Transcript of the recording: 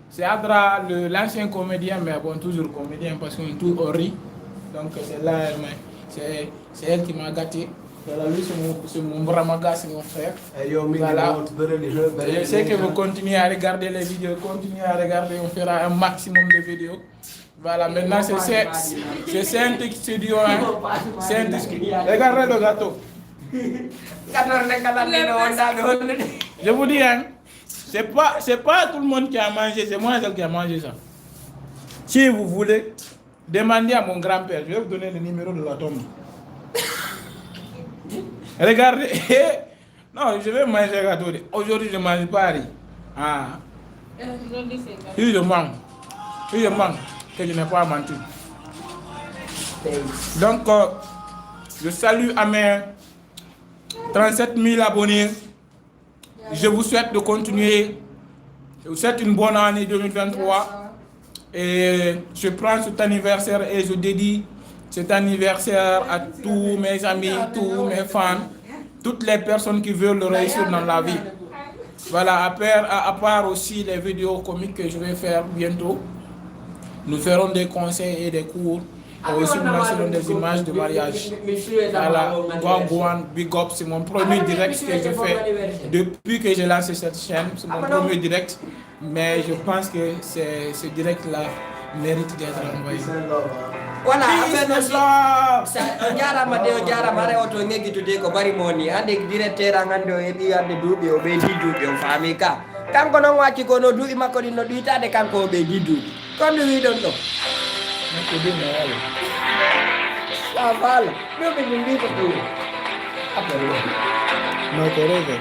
C'est Adra, l'ancien comédien, mais bon, toujours comédien parce qu'on tout rit. Donc c'est là, c'est elle qui m'a gâté. Voilà, lui c'est mon bramaga, c'est mon frère. Voilà. Je sais que vous continuez à regarder les vidéos, continuez à regarder, on fera un maximum de vidéos. Voilà, maintenant c'est Saint Studio, hein. Regardez le gâteau. Je vous dis, hein, c'est pas tout le monde qui a mangé, c'est moi seul qui a mangé ça. Si vous voulez, demandez à mon grand-père, je vais vous donner le numéro de la tombe. Regardez, non, je vais manger le gâteau. Aujourd'hui, je ne mange pas riz. Ah. Si je mange, que je n'ai pas menti. Donc, je salue à mes 37 000 abonnés. Je vous souhaite de continuer. Je vous souhaite une bonne année 2023. Et je prends cet anniversaire et je dédie cet anniversaire à tous mes amis, tous mes fans, toutes les personnes qui veulent le réussir dans la vie. Voilà, à part aussi les vidéos comiques que je vais faire bientôt. Nous ferons des conseils et des cours. Et aussi nous lancerons des images de mariage. Voilà, Gohan, Big Up, c'est mon premier direct que je fais depuis que j'ai lancé cette chaîne. C'est mon premier direct. Mais je pense que ce direct-là mérite d'être envoyé. Voilà, jarama de o jarama re oto ngegitude ko bari moni ande directeur angande o hebi ande duuɓi o ɓeydi duuɓi o faami ka kanko noon wacci ko no duuɓi makko ɗi no ɗuytade kanko o ɓeydi duuɓi kon mi wiɗon ɗo sa faala duuɓi ɗum mbito ɗum No, correcto.